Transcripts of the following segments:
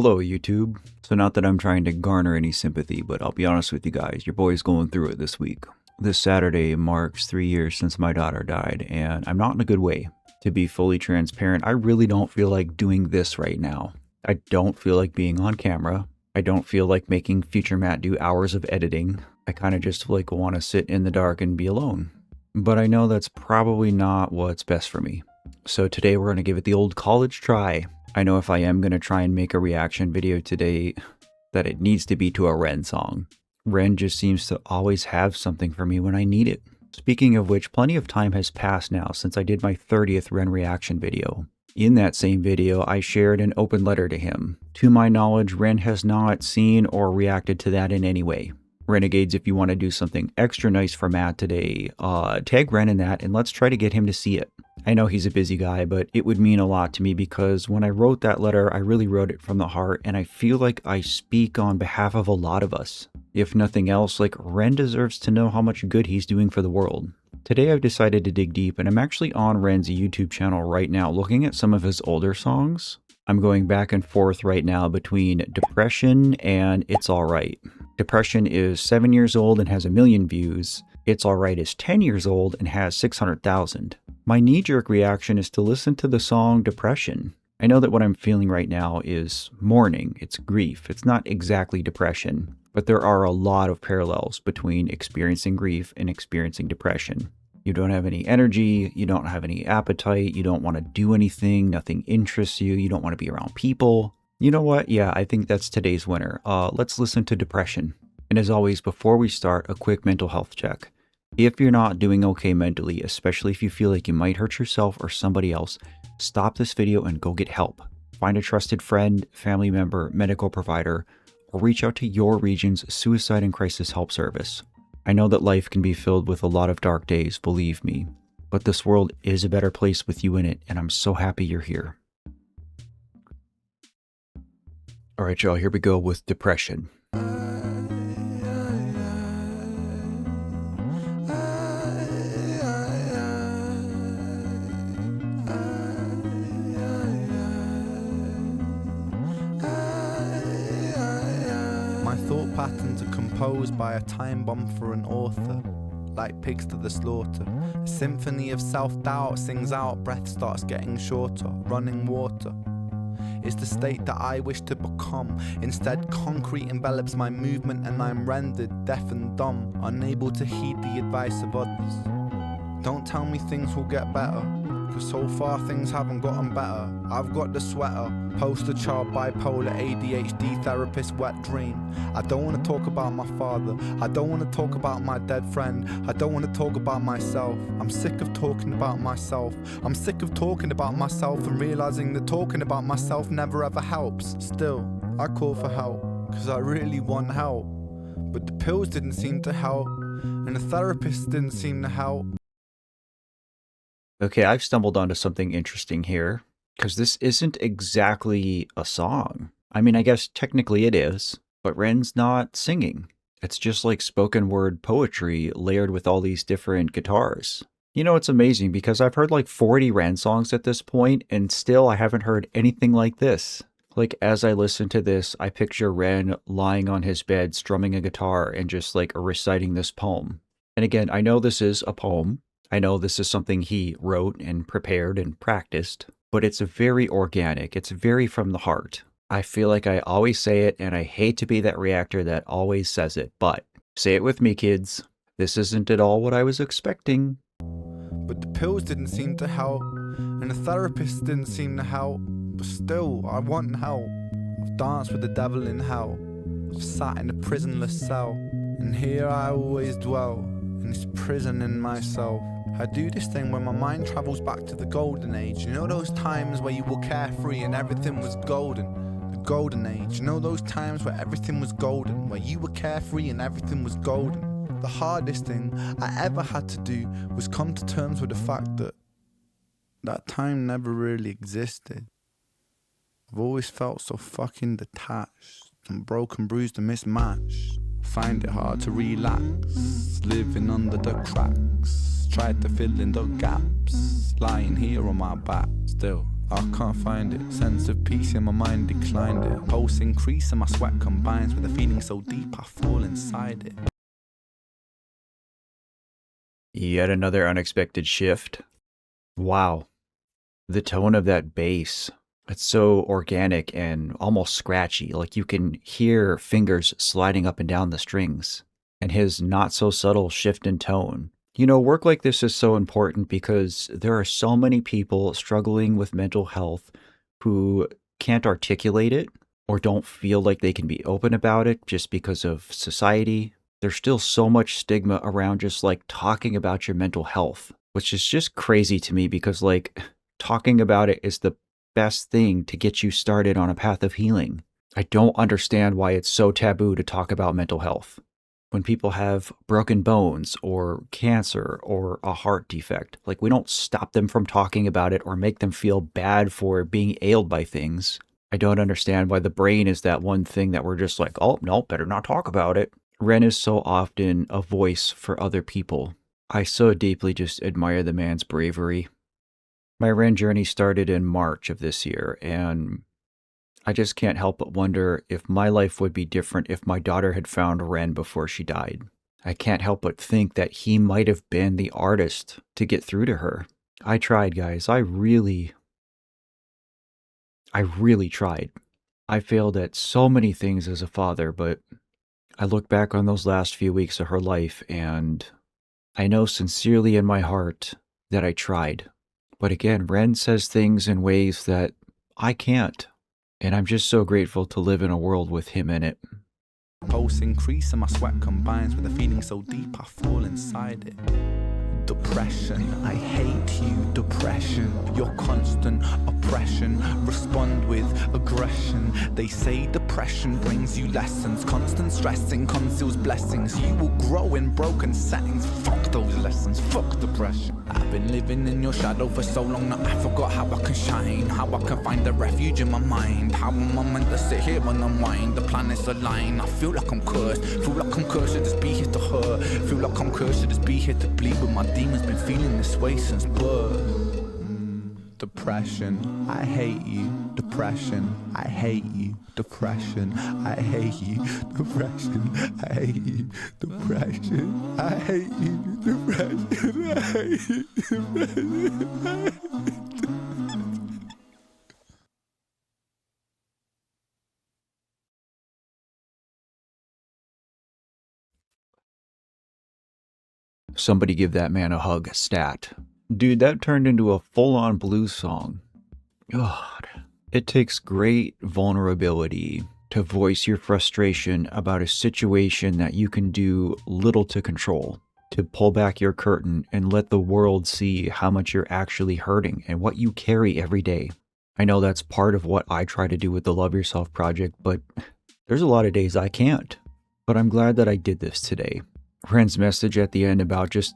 Hello, YouTube. So not that I'm trying to garner any sympathy, but I'll be honest with you guys, your boy's going through it this week. This Saturday marks 3 years since my daughter died, and I'm not in a good way. To be fully transparent, I really don't feel like doing this right now. I don't feel like being on camera. I don't feel like making Future Matt do hours of editing. I kind of just want to sit in the dark and be alone. But I know that's probably not what's best for me. So today we're going to give it the old college try. I know if I am going to try and make a reaction video today, that it needs to be to a Ren song. Ren just seems to always have something for me when I need it. Speaking of which, plenty of time has passed now since I did my 30th Ren reaction video. In that same video, I shared an open letter to him. To my knowledge, Ren has not seen or reacted to that in any way. Renegades, if you want to do something extra nice for Matt today, tag Ren in that and let's try to get him to see it. I know he's a busy guy, but it would mean a lot to me because when I wrote that letter, I really wrote it from the heart, and I feel like I speak on behalf of a lot of us. If nothing else, Ren deserves to know how much good he's doing for the world. Today I've decided to dig deep, and I'm actually on Ren's YouTube channel right now looking at some of his older songs. I'm going back and forth right now between Depression and It's Alright. Depression is 7 years old and has 1 million views. It's Alright is 10 years old and has 600,000. My knee-jerk reaction is to listen to the song Depression. I know that what I'm feeling right now is mourning, it's grief, it's not exactly depression, but there are a lot of parallels between experiencing grief and experiencing depression. You don't have any energy, you don't have any appetite, you don't want to do anything, nothing interests you, you don't want to be around people. You know what? Yeah, I think that's today's winner. Let's listen to Depression. And as always, before we start, a quick mental health check. If you're not doing okay mentally, especially if you feel like you might hurt yourself or somebody else, stop this video and go get help. Find a trusted friend, family member, medical provider, or reach out to your region's suicide and crisis help service. I know that life can be filled with a lot of dark days, believe me, but this world is a better place with you in it, and I'm so happy you're here. All right, y'all, here we go with Depression. My thought patterns are composed by a time bomb for an author, like pigs to the slaughter. A symphony of self-doubt sings out, breath starts getting shorter. Running water is the state that I wish to become. Instead, concrete envelops my movement and I'm rendered deaf and dumb, unable to heed the advice of others. Don't tell me things will get better, cause so far things haven't gotten better. I've got the sweater, poster child, bipolar, ADHD, therapist, wet dream. I don't want to talk about my father, I don't want to talk about my dead friend, I don't want to talk about myself. I'm sick of talking about myself. I'm sick of talking about myself and realizing that talking about myself never ever helps. Still, I call for help, cause I really want help. But the pills didn't seem to help, and the therapist didn't seem to help. Okay, I've stumbled onto something interesting here, because this isn't exactly a song. I mean, I guess technically it is, but Ren's not singing. It's just like spoken word poetry layered with all these different guitars. You know, it's amazing because I've heard like 40 Ren songs at this point, and still I haven't heard anything like this. Like, as I listen to this, I picture Ren lying on his bed strumming a guitar and just like reciting this poem. And again, I know this is a poem. I know this is something he wrote and prepared and practiced, but it's very organic. It's very from the heart. I feel like I always say it, and I hate to be that reactor that always says it, but say it with me, kids. This isn't at all what I was expecting. But the pills didn't seem to help, and the therapist didn't seem to help. But still, I want help. I've danced with the devil in hell. I've sat in a prisonless cell, and here I always dwell, in this prison in myself. I do this thing where my mind travels back to the golden age. You know those times where you were carefree and everything was golden? The golden age. You know those times where everything was golden, where you were carefree and everything was golden? The hardest thing I ever had to do was come to terms with the fact that that time never really existed. I've always felt so fucking detached and broken, bruised and mismatched. Find it hard to relax, living under the cracks. Tried to fill in the gaps, lying here on my back. Still, I can't find it. Sense of peace in my mind declined it. Pulse increase and my sweat combines with a feeling so deep I fall inside it. Yet another unexpected shift. Wow. The tone of that bass, it's so organic and almost scratchy, like you can hear fingers sliding up and down the strings. And his not so subtle shift in tone. You know, work like this is so important because there are so many people struggling with mental health who can't articulate it or don't feel like they can be open about it just because of society. There's still so much stigma around just like talking about your mental health, which is just crazy to me because like talking about it is the best thing to get you started on a path of healing. I don't understand why it's so taboo to talk about mental health. When people have broken bones or cancer or a heart defect, like we don't stop them from talking about it or make them feel bad for being ailed by things. I don't understand why the brain is that one thing that we're just like, oh, no, better not talk about it. Ren is so often a voice for other people. I so deeply just admire the man's bravery. My Ren journey started in March of this year, and I just can't help but wonder if my life would be different if my daughter had found Ren before she died. I can't help but think that he might have been the artist to get through to her. I tried, guys. I really tried. I failed at so many things as a father, but I look back on those last few weeks of her life and I know sincerely in my heart that I tried. But again, Ren says things in ways that I can't. And I'm just so grateful to live in a world with him in it. Pulse increase and my sweat combines with a feeling so deep I fall inside it. Depression, I hate you, depression. Your constant oppression, respond with aggression. They say depression brings you lessons. Constant stressing conceals blessings. You will grow in broken settings. Fuck those lessons, fuck depression. I've been living in your shadow for so long that I forgot how I can shine. How I can find a refuge in my mind. How am I meant to sit here and unwind? The planets align, I feel like I'm cursed. Feel like I'm cursed to just be here to hurt. Feel like I'm cursed to just be here to bleed. But my demons been feeling this way since birth. Depression, I hate you. Depression, I hate you. Depression, I hate you. Depression, I hate you. Depression, I hate you. Depression, I hate you. Depression, I hate you. Somebody give that man a hug, stat. Dude, that turned into a full-on blues song. God. It takes great vulnerability to voice your frustration about a situation that you can do little to control. To pull back your curtain and let the world see how much you're actually hurting and what you carry every day. I know that's part of what I try to do with the Love Yourself project, but there's a lot of days I can't. But I'm glad that I did this today. Ren's message at the end about just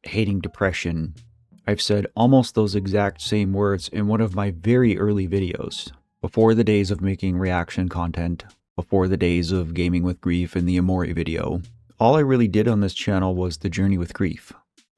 hating depression. I've said almost those exact same words in one of my very early videos, before the days of making reaction content, before the days of gaming with grief and the Amori video. All I really did on this channel was the Journey with Grief.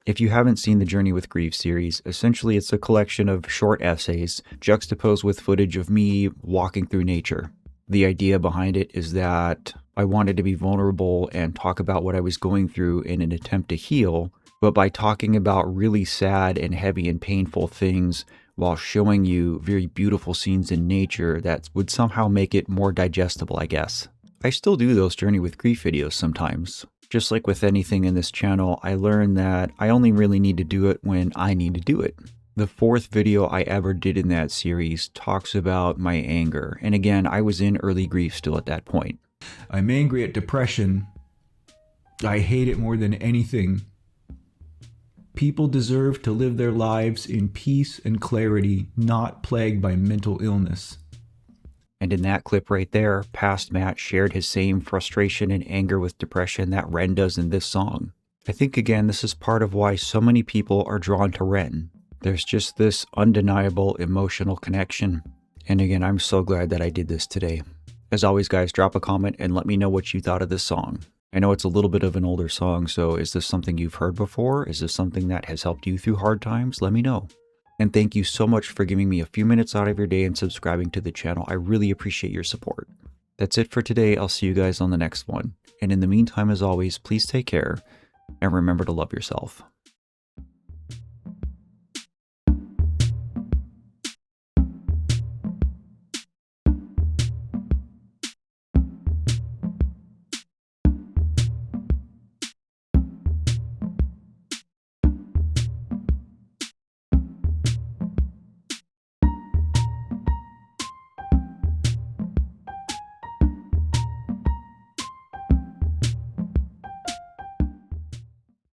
If you haven't seen the Journey with Grief series, essentially it's a collection of short essays juxtaposed with footage of me walking through nature. The idea behind it is that I wanted to be vulnerable and talk about what I was going through in an attempt to heal, but by talking about really sad and heavy and painful things while showing you very beautiful scenes in nature that would somehow make it more digestible, I guess. I still do those Journey with Grief videos sometimes. Just like with anything in this channel, I learned that I only really need to do it when I need to do it. The fourth video I ever did in that series talks about my anger, and again, I was in early grief still at that point. I'm angry at depression. I hate it more than anything. People deserve to live their lives in peace and clarity, not plagued by mental illness. And in that clip right there, past Matt shared his same frustration and anger with depression that Ren does in this song. I think again, this is part of why so many people are drawn to Ren. There's just this undeniable emotional connection. And again, I'm so glad that I did this today. As always, guys, drop a comment and let me know what you thought of this song. I know it's a little bit of an older song, so is this something you've heard before? Is this something that has helped you through hard times? Let me know. And thank you so much for giving me a few minutes out of your day and subscribing to the channel. I really appreciate your support. That's it for today. I'll see you guys on the next one. And in the meantime, as always, please take care and remember to love yourself.